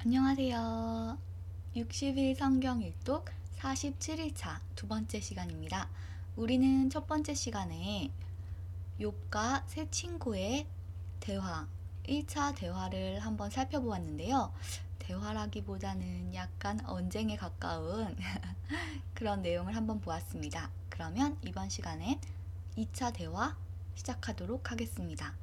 안녕하세요. 60일 성경 일독 47일차 두 번째 시간입니다. 우리는 첫 번째 시간에 욥과 세 친구의 대화, 1차 대화를 한번 살펴보았는데요. 대화라기보다는 약간 언쟁에 가까운 그런 내용을 한번 보았습니다. 그러면 이번 시간엔 2차 대화 시작하도록 하겠습니다.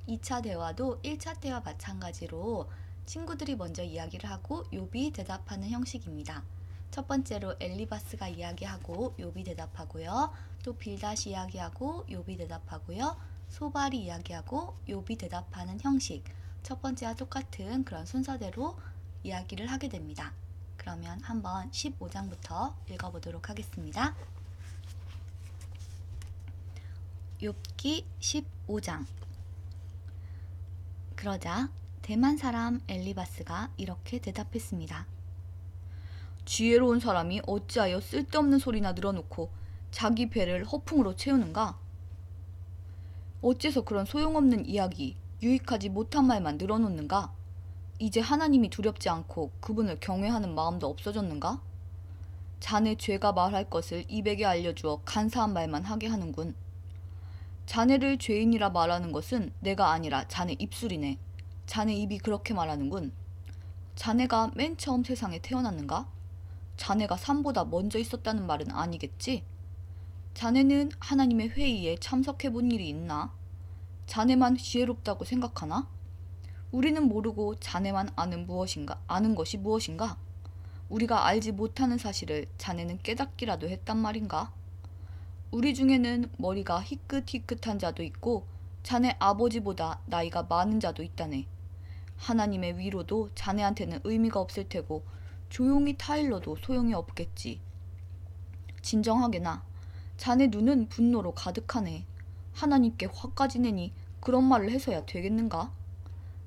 2차 대화도 1차 때와 마찬가지로 친구들이 먼저 이야기를 하고 욥이 대답하는 형식입니다. 첫 번째로 엘리바스가 이야기하고 욥이 대답하고요. 또 빌닷이 이야기하고 욥이 대답하고요. 소발이 이야기하고 욥이 대답하는 형식. 첫 번째와 똑같은 그런 순서대로 이야기를 하게 됩니다. 그러면 한번 15장부터 읽어보도록 하겠습니다. 욥기 15장. 그러자 대만 사람 엘리바스가 이렇게 대답했습니다. 지혜로운 사람이 어찌하여 쓸데없는 소리나 늘어놓고 자기 배를 허풍으로 채우는가? 어째서 그런 소용없는 이야기, 유익하지 못한 말만 늘어놓는가? 이제 하나님이 두렵지 않고 그분을 경외하는 마음도 없어졌는가? 자네 죄가 말할 것을 입에게 알려주어 간사한 말만 하게 하는군. 자네를 죄인이라 말하는 것은 내가 아니라 자네 입술이네. 자네 입이 그렇게 말하는군. 자네가 맨 처음 세상에 태어났는가? 자네가 삶보다 먼저 있었다는 말은 아니겠지? 자네는 하나님의 회의에 참석해 본 일이 있나? 자네만 지혜롭다고 생각하나? 우리는 모르고 자네만 아는 것이 무엇인가? 우리가 알지 못하는 사실을 자네는 깨닫기라도 했단 말인가? 우리 중에는 머리가 희끗희끗한 자도 있고 자네 아버지보다 나이가 많은 자도 있다네. 하나님의 위로도 자네한테는 의미가 없을 테고 조용히 타일러도 소용이 없겠지. 진정하게나 자네 눈은 분노로 가득하네. 하나님께 화까지 내니 그런 말을 해서야 되겠는가?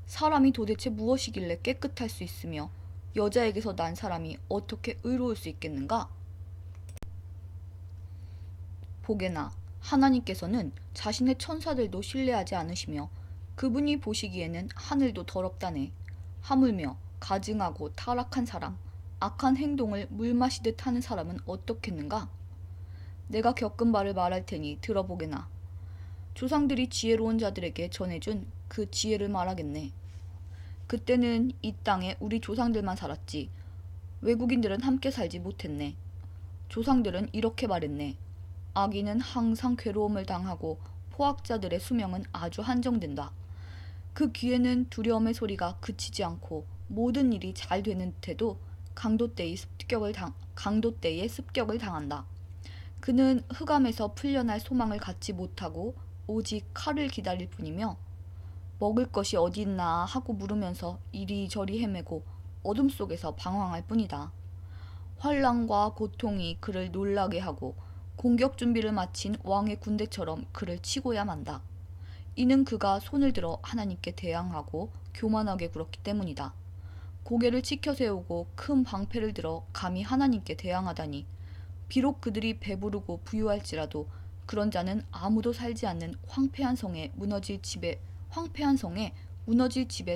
사람이 도대체 무엇이길래 깨끗할 수 있으며 여자에게서 난 사람이 어떻게 의로울 수 있겠는가? 보게나 하나님께서는 자신의 천사들도 신뢰하지 않으시며 그분이 보시기에는 하늘도 더럽다네. 하물며 가증하고 타락한 사람, 악한 행동을 물 마시듯 하는 사람은 어떻겠는가? 내가 겪은 바를 말할 테니 들어보게나. 조상들이 지혜로운 자들에게 전해준 그 지혜를 말하겠네. 그때는 이 땅에 우리 조상들만 살았지. 외국인들은 함께 살지 못했네. 조상들은 이렇게 말했네. 아기는 항상 괴로움을 당하고 포악자들의 수명은 아주 한정된다. 그 귀에는 두려움의 소리가 그치지 않고 모든 일이 잘 되는 듯해도 강도때의 습격을 당한다. 그는 흑암에서 풀려날 소망을 갖지 못하고 오직 칼을 기다릴 뿐이며 먹을 것이 어디 있나 하고 물으면서 이리저리 헤매고 어둠 속에서 방황할 뿐이다. 환란과 고통이 그를 놀라게 하고 공격 준비를 마친 왕의 군대처럼 그를 치고야 만다. 이는 그가 손을 들어 하나님께 대항하고 교만하게 굴었기 때문이다. 고개를 치켜 세우고 큰 방패를 들어 감히 하나님께 대항하다니. 비록 그들이 배부르고 부유할지라도 그런 자는 아무도 살지 않는 황폐한 성에 무너질 집에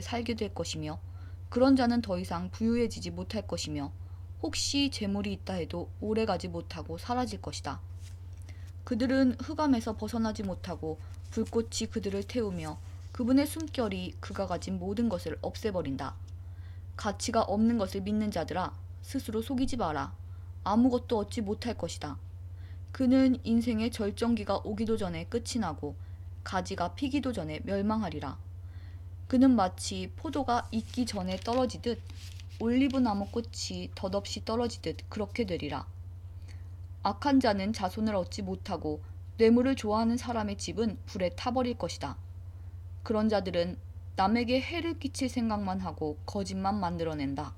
살게 될 것이며 그런 자는 더 이상 부유해지지 못할 것이며 혹시 재물이 있다 해도 오래가지 못하고 사라질 것이다. 그들은 흑암에서 벗어나지 못하고 불꽃이 그들을 태우며 그분의 숨결이 그가 가진 모든 것을 없애버린다. 가치가 없는 것을 믿는 자들아, 스스로 속이지 마라. 아무것도 얻지 못할 것이다. 그는 인생의 절정기가 오기도 전에 끝이 나고 가지가 피기도 전에 멸망하리라. 그는 마치 포도가 익기 전에 떨어지듯 올리브 나무 꽃이 덧없이 떨어지듯 그렇게 되리라. 악한 자는 자손을 얻지 못하고 뇌물을 좋아하는 사람의 집은 불에 타버릴 것이다. 그런 자들은 남에게 해를 끼칠 생각만 하고 거짓만 만들어낸다.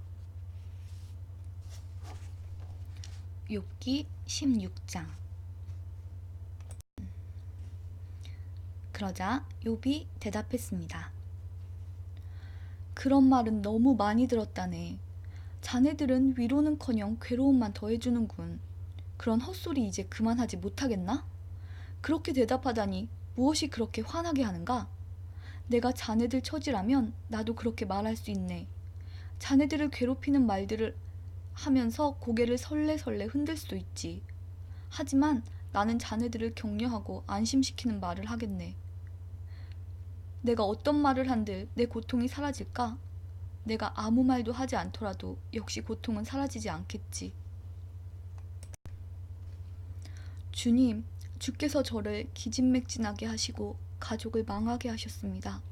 욥기 16장. 그러자 욥이 대답했습니다. 그런 말은 너무 많이 들었다네. 자네들은 위로는커녕 괴로움만 더해주는군. 그런 헛소리 이제 그만하지 못하겠나? 그렇게 대답하다니 무엇이 그렇게 화나게 하는가? 내가 자네들 처지라면 나도 그렇게 말할 수 있네. 자네들을 괴롭히는 말들을 하면서 고개를 설레설레 흔들 수도 있지. 하지만 나는 자네들을 격려하고 안심시키는 말을 하겠네. 내가 어떤 말을 한들 내 고통이 사라질까? 내가 아무 말도 하지 않더라도 역시 고통은 사라지지 않겠지. 주님, 주께서 저를 기진맥진하게 하시고 가족을 망하게 하셨습니다.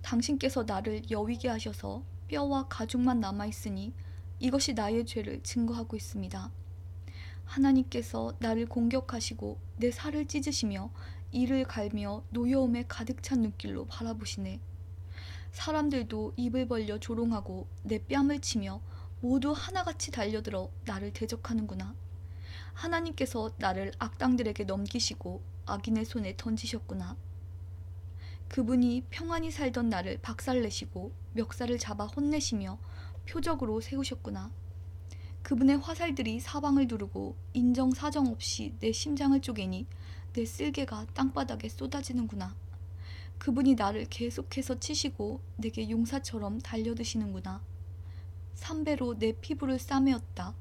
당신께서 나를 여위게 하셔서 뼈와 가죽만 남아있으니 이것이 나의 죄를 증거하고 있습니다. 하나님께서 나를 공격하시고 내 살을 찢으시며 이를 갈며 노여움에 가득 찬 눈길로 바라보시네. 사람들도 입을 벌려 조롱하고 내 뺨을 치며 모두 하나같이 달려들어 나를 대적하는구나. 하나님께서 나를 악당들에게 넘기시고 악인의 손에 던지셨구나. 그분이 평안히 살던 나를 박살내시고 멱살을 잡아 혼내시며 표적으로 세우셨구나. 그분의 화살들이 사방을 두르고 인정사정 없이 내 심장을 쪼개니 내 쓸개가 땅바닥에 쏟아지는구나. 그분이 나를 계속해서 치시고 내게 용사처럼 달려드시는구나. 삼배로 내 피부를 싸매었다.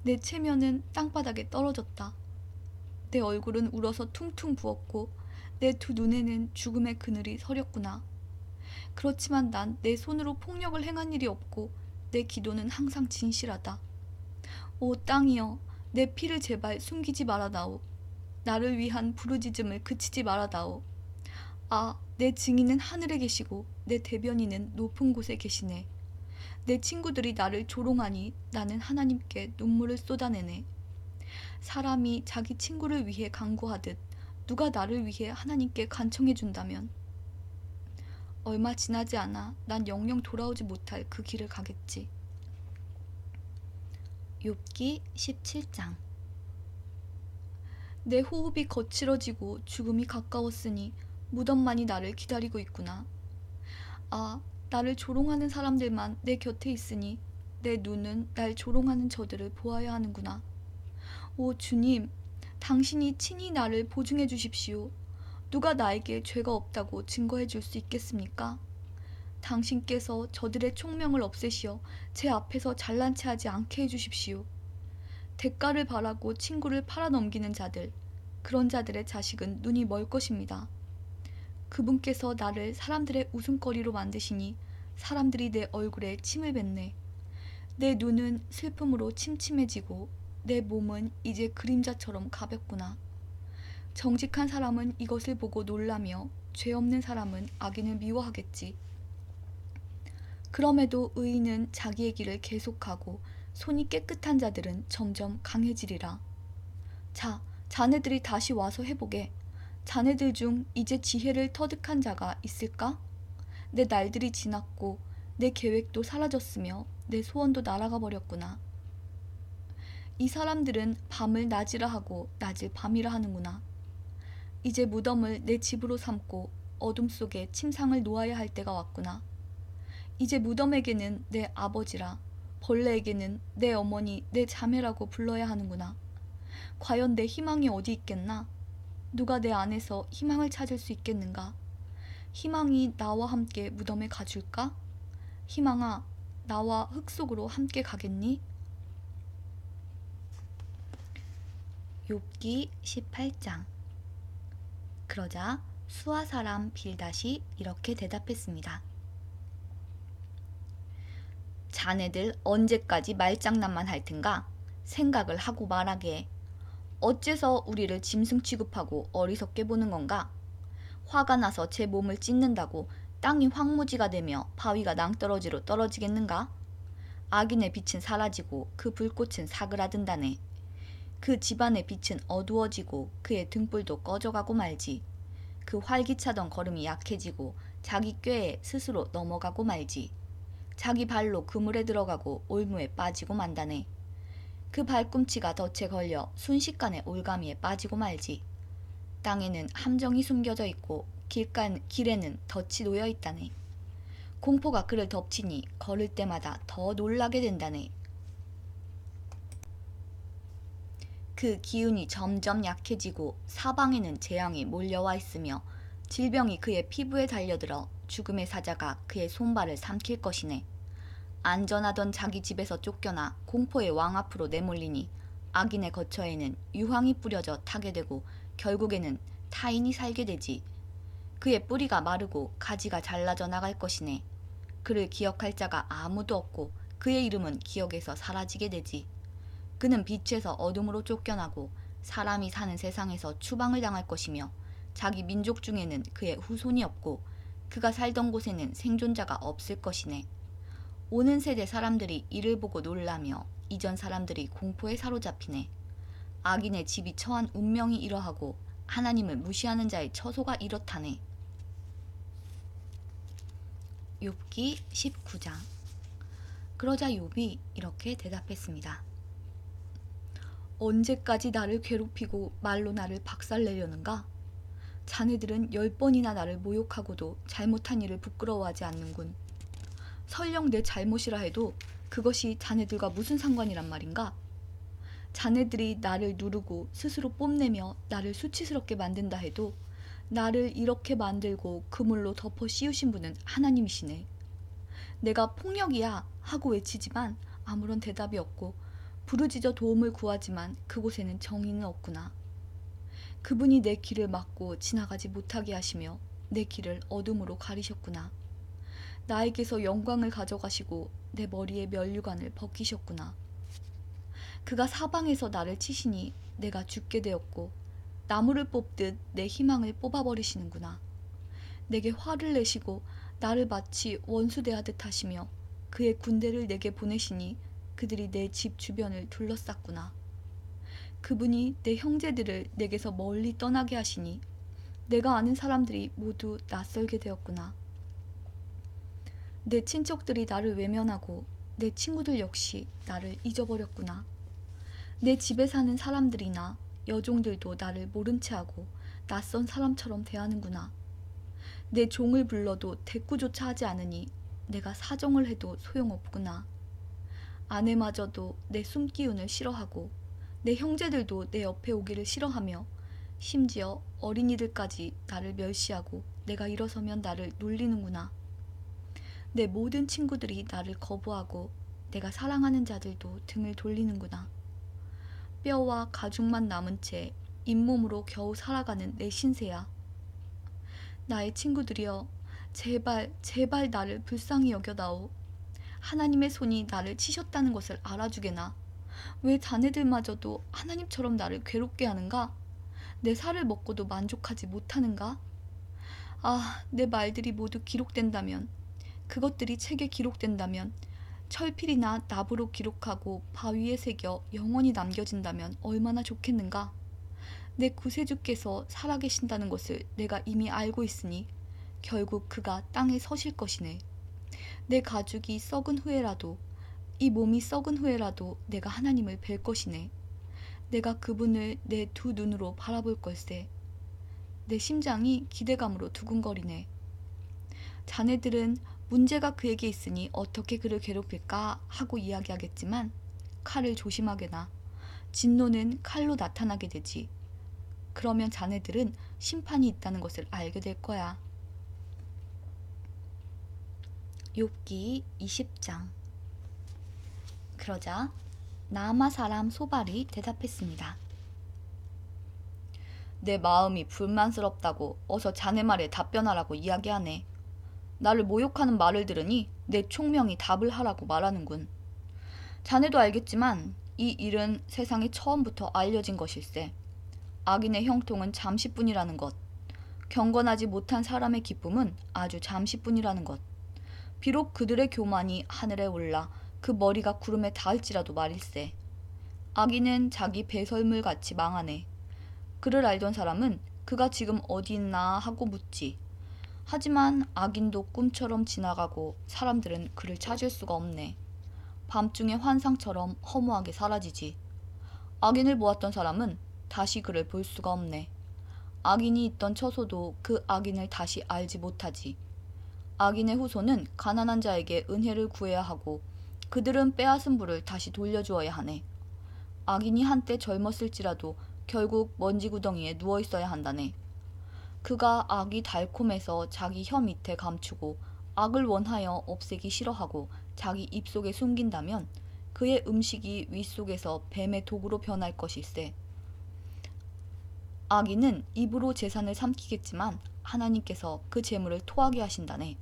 내 체면은 땅바닥에 떨어졌다. 내 얼굴은 울어서 퉁퉁 부었고 내 두 눈에는 죽음의 그늘이 서렸구나. 그렇지만 난 내 손으로 폭력을 행한 일이 없고 내 기도는 항상 진실하다. 오 땅이여, 내 피를 제발 숨기지 말아다오. 나를 위한 부르짖음을 그치지 말아다오. 아, 내 증인은 하늘에 계시고 내 대변인은 높은 곳에 계시네. 내 친구들이 나를 조롱하니 나는 하나님께 눈물을 쏟아내네. 사람이 자기 친구를 위해 간구하듯 누가 나를 위해 하나님께 간청해 준다면 얼마 지나지 않아 난 영영 돌아오지 못할 그 길을 가겠지. 욥기 17장. 내 호흡이 거칠어지고 죽음이 가까웠으니 무덤만이 나를 기다리고 있구나. 아, 나를 조롱하는 사람들만 내 곁에 있으니 내 눈은 날 조롱하는 저들을 보아야 하는구나. 오 주님, 당신이 친히 나를 보증해 주십시오. 누가 나에게 죄가 없다고 증거해 줄 수 있겠습니까? 당신께서 저들의 총명을 없애시어 제 앞에서 잘난 체 하지 않게 해주십시오. 대가를 바라고 친구를 팔아넘기는 자들, 그런 자들의 자식은 눈이 멀 것입니다. 그분께서 나를 사람들의 웃음거리로 만드시니 사람들이 내 얼굴에 침을 뱉네. 내 눈은 슬픔으로 침침해지고 내 몸은 이제 그림자처럼 가볍구나. 정직한 사람은 이것을 보고 놀라며 죄 없는 사람은 악인을 미워하겠지. 그럼에도 의인은 자기의 길을 계속하고 손이 깨끗한 자들은 점점 강해지리라. 자, 자네들이 다시 와서 해보게. 자네들 중 이제 지혜를 터득한 자가 있을까? 내 날들이 지났고 내 계획도 사라졌으며 내 소원도 날아가 버렸구나. 이 사람들은 밤을 낮이라 하고 낮을 밤이라 하는구나. 이제 무덤을 내 집으로 삼고 어둠 속에 침상을 놓아야 할 때가 왔구나. 이제 무덤에게는 내 아버지라, 벌레에게는 내 어머니, 내 자매라고 불러야 하는구나. 과연 내 희망이 어디 있겠나? 누가 내 안에서 희망을 찾을 수 있겠는가? 희망이 나와 함께 무덤에 가줄까? 희망아, 나와 흙 속으로 함께 가겠니? 욥기 18장. 그러자 수아 사람 빌닷이 이렇게 대답했습니다. 자네들 언제까지 말장난만 할 텐가? 생각을 하고 말하게. 어째서 우리를 짐승 취급하고 어리석게 보는 건가? 화가 나서 제 몸을 찢는다고 땅이 황무지가 되며 바위가 낭떠러지로 떨어지겠는가? 악인의 빛은 사라지고 그 불꽃은 사그라든다네. 그 집안의 빛은 어두워지고 그의 등불도 꺼져가고 말지. 그 활기차던 걸음이 약해지고 자기 꾀에 스스로 넘어가고 말지. 자기 발로 그물에 들어가고 올무에 빠지고 만다네. 그 발꿈치가 덫에 걸려 순식간에 올가미에 빠지고 말지. 땅에는 함정이 숨겨져 있고 길에는 덫이 놓여 있다네. 공포가 그를 덮치니 걸을 때마다 더 놀라게 된다네. 그 기운이 점점 약해지고 사방에는 재앙이 몰려와 있으며 질병이 그의 피부에 달려들어 죽음의 사자가 그의 손발을 삼킬 것이네. 안전하던 자기 집에서 쫓겨나 공포의 왕 앞으로 내몰리니 악인의 거처에는 유황이 뿌려져 타게 되고 결국에는 타인이 살게 되지. 그의 뿌리가 마르고 가지가 잘라져 나갈 것이네. 그를 기억할 자가 아무도 없고 그의 이름은 기억에서 사라지게 되지. 그는 빛에서 어둠으로 쫓겨나고 사람이 사는 세상에서 추방을 당할 것이며 자기 민족 중에는 그의 후손이 없고 그가 살던 곳에는 생존자가 없을 것이네. 오는 세대 사람들이 이를 보고 놀라며 이전 사람들이 공포에 사로잡히네. 악인의 집이 처한 운명이 이러하고 하나님을 무시하는 자의 처소가 이렇다네. 욥기 19장. 그러자 욥이 이렇게 대답했습니다. 언제까지 나를 괴롭히고 말로 나를 박살내려는가? 자네들은 10번이나 나를 모욕하고도 잘못한 일을 부끄러워하지 않는군. 설령 내 잘못이라 해도 그것이 자네들과 무슨 상관이란 말인가? 자네들이 나를 누르고 스스로 뽐내며 나를 수치스럽게 만든다 해도 나를 이렇게 만들고 그물로 덮어 씌우신 분은 하나님이시네. 내가 폭력이야 하고 외치지만 아무런 대답이 없고 부르짖어 도움을 구하지만 그곳에는 정의는 없구나. 그분이 내 길을 막고 지나가지 못하게 하시며 내 길을 어둠으로 가리셨구나. 나에게서 영광을 가져가시고 내 머리에 면류관을 벗기셨구나. 그가 사방에서 나를 치시니 내가 죽게 되었고 나무를 뽑듯 내 희망을 뽑아버리시는구나. 내게 화를 내시고 나를 마치 원수 대하듯 하시며 그의 군대를 내게 보내시니 그들이 내 집 주변을 둘러쌌구나. 그분이 내 형제들을 내게서 멀리 떠나게 하시니 내가 아는 사람들이 모두 낯설게 되었구나. 내 친척들이 나를 외면하고 내 친구들 역시 나를 잊어버렸구나. 내 집에 사는 사람들이나 여종들도 나를 모른 채 하고 낯선 사람처럼 대하는구나. 내 종을 불러도 대꾸조차 하지 않으니 내가 사정을 해도 소용없구나. 아내마저도 내 숨기운을 싫어하고 내 형제들도 내 옆에 오기를 싫어하며 심지어 어린이들까지 나를 멸시하고 내가 일어서면 나를 놀리는구나. 내 모든 친구들이 나를 거부하고 내가 사랑하는 자들도 등을 돌리는구나. 뼈와 가죽만 남은 채 잇몸으로 겨우 살아가는 내 신세야. 나의 친구들이여, 제발 제발 나를 불쌍히 여겨다오. 하나님의 손이 나를 치셨다는 것을 알아주게나. 왜 자네들마저도 하나님처럼 나를 괴롭게 하는가? 내 살을 먹고도 만족하지 못하는가? 아, 내 말들이 모두 기록된다면, 그것들이 책에 기록된다면, 철필이나 납으로 기록하고 바위에 새겨 영원히 남겨진다면 얼마나 좋겠는가? 내 구세주께서 살아계신다는 것을 내가 이미 알고 있으니 결국 그가 땅에 서실 것이네. 내 가죽이 썩은 후에라도, 이 몸이 썩은 후에라도 내가 하나님을 뵐 것이네. 내가 그분을 내 두 눈으로 바라볼 걸세. 내 심장이 기대감으로 두근거리네. 자네들은 문제가 그에게 있으니 어떻게 그를 괴롭힐까 하고 이야기하겠지만 칼을 조심하게나. 진노는 칼로 나타나게 되지. 그러면 자네들은 심판이 있다는 것을 알게 될 거야. 욥기 20장. 그러자 나아마 사람 소발이 대답했습니다. 내 마음이 불만스럽다고 어서 자네 말에 답변하라고 이야기하네. 나를 모욕하는 말을 들으니 내 총명이 답을 하라고 말하는군. 자네도 알겠지만 이 일은 세상에 처음부터 알려진 것일세. 악인의 형통은 잠시뿐이라는 것. 경건하지 못한 사람의 기쁨은 아주 잠시뿐이라는 것. 비록 그들의 교만이 하늘에 올라 그 머리가 구름에 닿을지라도 말일세. 악인은 자기 배설물같이 망하네. 그를 알던 사람은 그가 지금 어디 있나 하고 묻지. 하지만 악인도 꿈처럼 지나가고 사람들은 그를 찾을 수가 없네. 밤중의 환상처럼 허무하게 사라지지. 악인을 보았던 사람은 다시 그를 볼 수가 없네. 악인이 있던 처소도 그 악인을 다시 알지 못하지. 악인의 후손은 가난한 자에게 은혜를 구해야 하고 그들은 빼앗은 부를 다시 돌려주어야 하네. 악인이 한때 젊었을지라도 결국 먼지 구덩이에 누워 있어야 한다네. 그가 악이 달콤해서 자기 혀 밑에 감추고 악을 원하여 없애기 싫어하고 자기 입속에 숨긴다면 그의 음식이 윗속에서 뱀의 독으로 변할 것일세. 악인은 입으로 재산을 삼키겠지만 하나님께서 그 재물을 토하게 하신다네.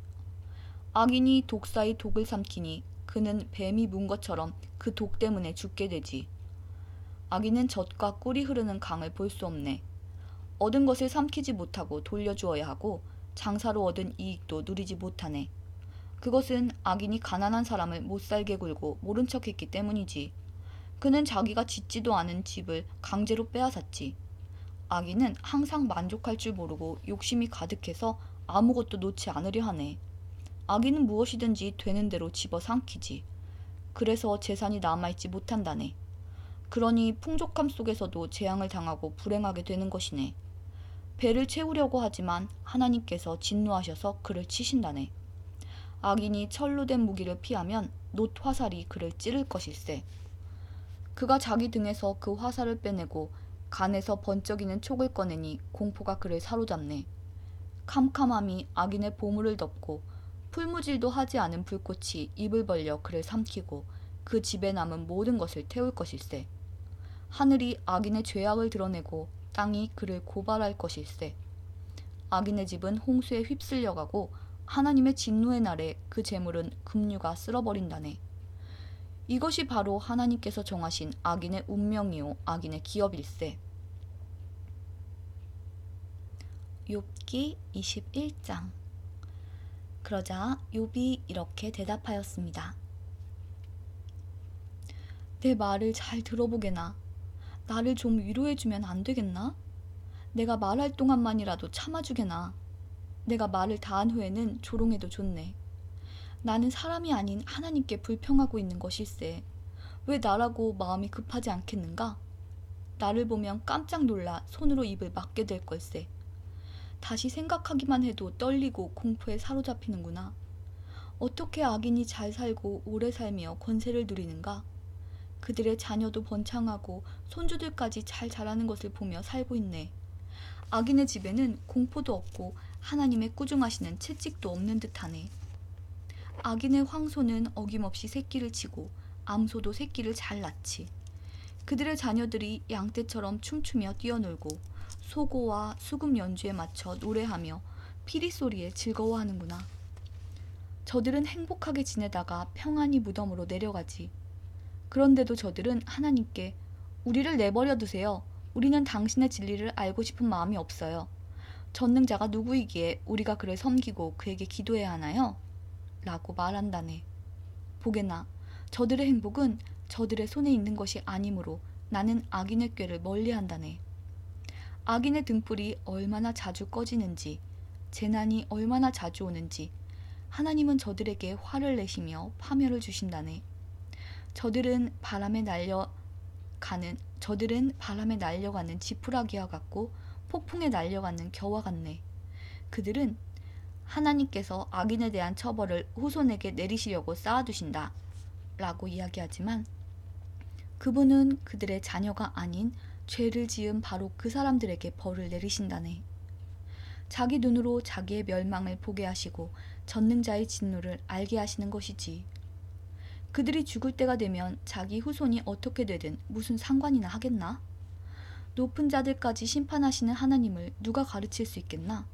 악인이 독사의 독을 삼키니 그는 뱀이 문 것처럼 그 독 때문에 죽게 되지. 악인은 젖과 꿀이 흐르는 강을 볼 수 없네. 얻은 것을 삼키지 못하고 돌려주어야 하고 장사로 얻은 이익도 누리지 못하네. 그것은 악인이 가난한 사람을 못살게 굴고 모른 척했기 때문이지. 그는 자기가 짓지도 않은 집을 강제로 빼앗았지. 악인은 항상 만족할 줄 모르고 욕심이 가득해서 아무것도 놓지 않으려 하네. 악인은 무엇이든지 되는 대로 집어삼키지. 그래서 재산이 남아있지 못한다네. 그러니 풍족함 속에서도 재앙을 당하고 불행하게 되는 것이네. 배를 채우려고 하지만 하나님께서 진노하셔서 그를 치신다네. 악인이 철로 된 무기를 피하면 놋 화살이 그를 찌를 것일세. 그가 자기 등에서 그 화살을 빼내고 간에서 번쩍이는 촉을 꺼내니 공포가 그를 사로잡네. 캄캄함이 악인의 보물을 덮고 풀무질도 하지 않은 불꽃이 입을 벌려 그를 삼키고 그 집에 남은 모든 것을 태울 것일세. 하늘이 악인의 죄악을 드러내고 땅이 그를 고발할 것일세. 악인의 집은 홍수에 휩쓸려가고 하나님의 진노의 날에 그 재물은 급류가 쓸어버린다네. 이것이 바로 하나님께서 정하신 악인의 운명이요 악인의 기업일세. 욥기 21장. 그러자 욥이 이렇게 대답하였습니다. 내 말을 잘 들어보게나. 나를 좀 위로해주면 안 되겠나? 내가 말할 동안만이라도 참아주게나. 내가 말을 다한 후에는 조롱해도 좋네. 나는 사람이 아닌 하나님께 불평하고 있는 것일세. 왜 나라고 마음이 급하지 않겠는가? 나를 보면 깜짝 놀라 손으로 입을 막게 될 걸세. 다시 생각하기만 해도 떨리고 공포에 사로잡히는구나. 어떻게 악인이 잘 살고 오래 살며 권세를 누리는가? 그들의 자녀도 번창하고 손주들까지 잘 자라는 것을 보며 살고 있네. 악인의 집에는 공포도 없고 하나님의 꾸중하시는 채찍도 없는 듯하네. 악인의 황소는 어김없이 새끼를 치고 암소도 새끼를 잘 낳지. 그들의 자녀들이 양떼처럼 춤추며 뛰어놀고 소고와 수금 연주에 맞춰 노래하며 피리 소리에 즐거워하는구나. 저들은 행복하게 지내다가 평안히 무덤으로 내려가지. 그런데도 저들은 하나님께 우리를 내버려 두세요. 우리는 당신의 진리를 알고 싶은 마음이 없어요. 전능자가 누구이기에 우리가 그를 섬기고 그에게 기도해야 하나요? 라고 말한다네. 보게나 저들의 행복은 저들의 손에 있는 것이 아니므로 나는 악인의 꾀를 멀리한다네. 악인의 등불이 얼마나 자주 꺼지는지, 재난이 얼마나 자주 오는지 하나님은 저들에게 화를 내시며 파멸을 주신다네. 저들은 바람에 날려가는 지푸라기와 같고 폭풍에 날려가는 겨와 같네. 그들은 하나님께서 악인에 대한 처벌을 후손에게 내리시려고 쌓아두신다 라고 이야기하지만 그분은 그들의 자녀가 아닌 죄를 지은 바로 그 사람들에게 벌을 내리신다네. 자기 눈으로 자기의 멸망을 보게 하시고 전능자의 진노를 알게 하시는 것이지. 그들이 죽을 때가 되면 자기 후손이 어떻게 되든 무슨 상관이나 하겠나? 높은 자들까지 심판하시는 하나님을 누가 가르칠 수 있겠나?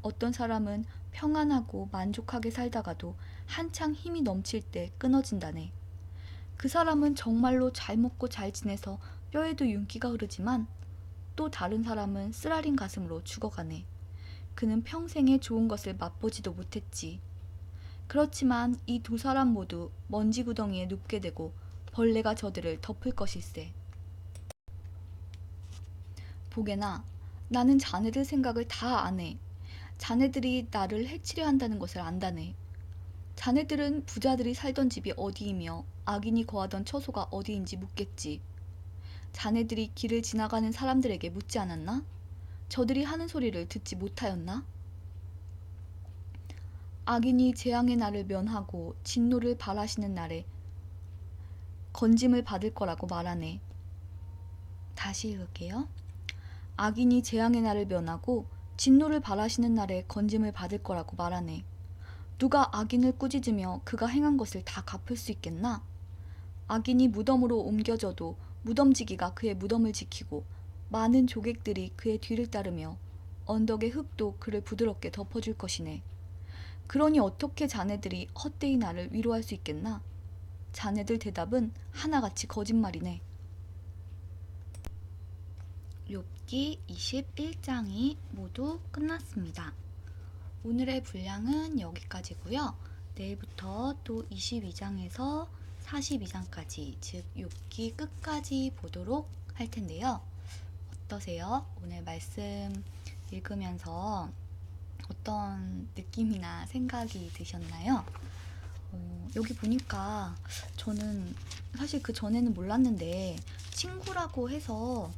어떤 사람은 평안하고 만족하게 살다가도 한창 힘이 넘칠 때 끊어진다네. 그 사람은 정말로 잘 먹고 잘 지내서 뼈에도 윤기가 흐르지만 또 다른 사람은 쓰라린 가슴으로 죽어가네. 그는 평생에 좋은 것을 맛보지도 못했지. 그렇지만 이 두 사람 모두 먼지 구덩이에 눕게 되고 벌레가 저들을 덮을 것일세. 보게나 나는 자네들 생각을 다 아네. 자네들이 나를 해치려 한다는 것을 안다네. 자네들은 부자들이 살던 집이 어디이며 악인이 거하던 처소가 어디인지 묻겠지. 자네들이 길을 지나가는 사람들에게 묻지 않았나? 저들이 하는 소리를 듣지 못하였나? 악인이 재앙의 날을 면하고 진노를 발하시는 날에 건짐을 받을 거라고 말하네. 다시 읽을게요. 악인이 재앙의 날을 면하고 진노를 발하시는 날에 건짐을 받을 거라고 말하네. 누가 악인을 꾸짖으며 그가 행한 것을 다 갚을 수 있겠나? 악인이 무덤으로 옮겨져도 무덤지기가 그의 무덤을 지키고 많은 조객들이 그의 뒤를 따르며 언덕의 흙도 그를 부드럽게 덮어줄 것이네. 그러니 어떻게 자네들이 헛되이 나를 위로할 수 있겠나? 자네들 대답은 하나같이 거짓말이네. 욥기 21장이 모두 끝났습니다. 오늘의 분량은 여기까지고요. 내일부터 또 22장에서 42장까지, 즉 욥기 끝까지 보도록 할 텐데요. 어떠세요? 오늘 말씀 읽으면서 어떤 느낌이나 생각이 드셨나요? 여기 보니까 저는 사실 그 전에는 몰랐는데 친구라고 해서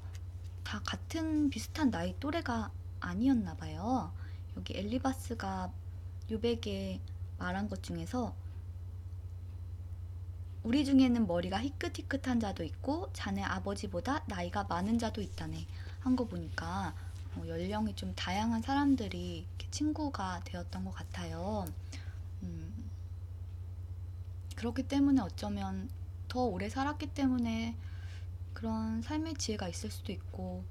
다 같은 비슷한 나이 또래가 아니었나 봐요. 여기 엘리바스가 욥에게 말한 것 중에서 우리 중에는 머리가 희끗희끗한 자도 있고 자네 아버지보다 나이가 많은 자도 있다네 한 거 보니까 연령이 좀 다양한 사람들이 이렇게 친구가 되었던 것 같아요. 그렇기 때문에 어쩌면 더 오래 살았기 때문에 그런 삶의 지혜가 있을 수도 있고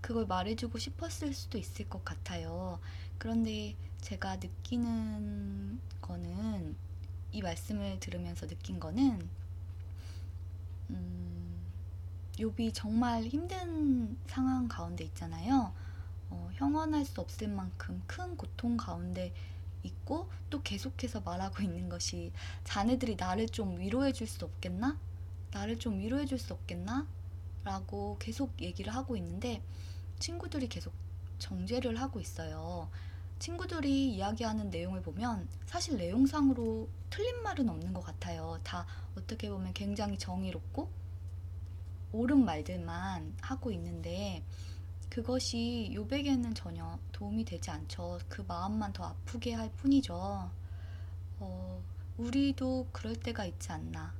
그걸 말해주고 싶었을 수도 있을 것 같아요. 그런데 제가 느끼는 거는, 이 말씀을 들으면서 느낀 거는 욥이 정말 힘든 상황 가운데 있잖아요. 형언할 수 없을 만큼 큰 고통 가운데 있고 또 계속해서 말하고 있는 것이 자네들이 나를 좀 위로해 줄 수 없겠나? 나를 좀 위로해 줄 수 없겠나? 라고 계속 얘기를 하고 있는데 친구들이 계속 정죄를 하고 있어요. 친구들이 이야기하는 내용을 보면 사실 내용상으로 틀린 말은 없는 것 같아요. 다 어떻게 보면 굉장히 정의롭고 옳은 말들만 하고 있는데 그것이 욥에게는 전혀 도움이 되지 않죠. 그 마음만 더 아프게 할 뿐이죠. 우리도 그럴 때가 있지 않나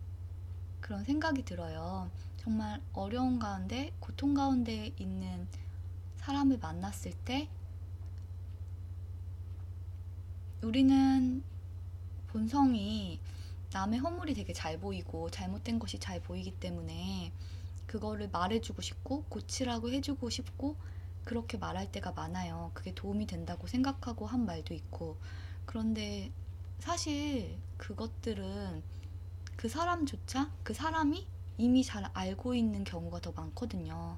그런 생각이 들어요. 정말 어려운 가운데 고통 가운데 있는 사람을 만났을 때 우리는 본성이 남의 허물이 되게 잘 보이고 잘못된 것이 잘 보이기 때문에 그거를 말해주고 싶고 고치라고 해주고 싶고 그렇게 말할 때가 많아요. 그게 도움이 된다고 생각하고 한 말도 있고. 그런데 사실 그것들은 그 사람조차 그 사람이 이미 잘 알고 있는 경우가 더 많거든요.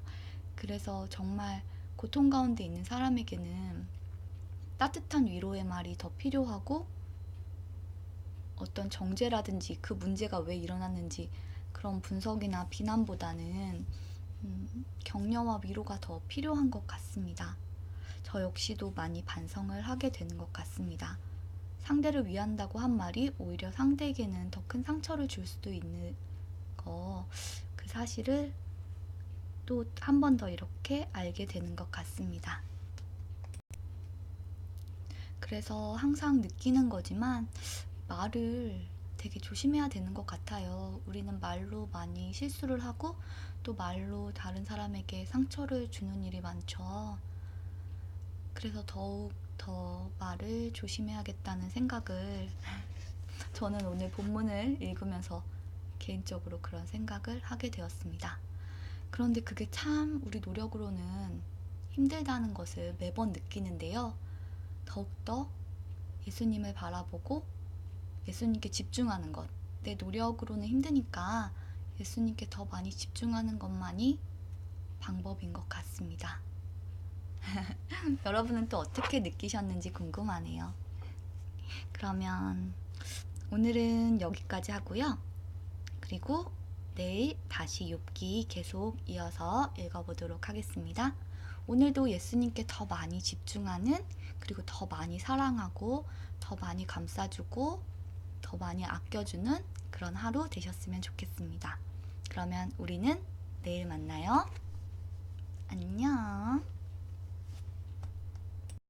그래서 정말 고통 가운데 있는 사람에게는 따뜻한 위로의 말이 더 필요하고 어떤 정죄라든지 그 문제가 왜 일어났는지 그런 분석이나 비난보다는 격려와 위로가 더 필요한 것 같습니다. 저 역시도 많이 반성을 하게 되는 것 같습니다. 상대를 위한다고 한 말이 오히려 상대에게는 더 큰 상처를 줄 수도 있는 거, 그 사실을 또 한 번 더 이렇게 알게 되는 것 같습니다. 그래서 항상 느끼는 거지만 말을 되게 조심해야 되는 것 같아요. 우리는 말로 많이 실수를 하고 또 말로 다른 사람에게 상처를 주는 일이 많죠. 그래서 더욱 더 말을 조심해야겠다는 생각을 저는 오늘 본문을 읽으면서 개인적으로 그런 생각을 하게 되었습니다. 그런데 그게 참 우리 노력으로는 힘들다는 것을 매번 느끼는데요. 더욱더 예수님을 바라보고 예수님께 집중하는 것, 내 노력으로는 힘드니까 예수님께 더 많이 집중하는 것만이 방법인 것 같습니다. 여러분은 또 어떻게 느끼셨는지 궁금하네요. 그러면 오늘은 여기까지 하고요. 그리고 내일 다시 욥기 계속 이어서 읽어보도록 하겠습니다. 오늘도 예수님께 더 많이 집중하는, 그리고 더 많이 사랑하고 더 많이 감싸주고 더 많이 아껴주는 그런 하루 되셨으면 좋겠습니다. 그러면 우리는 내일 만나요. 안녕.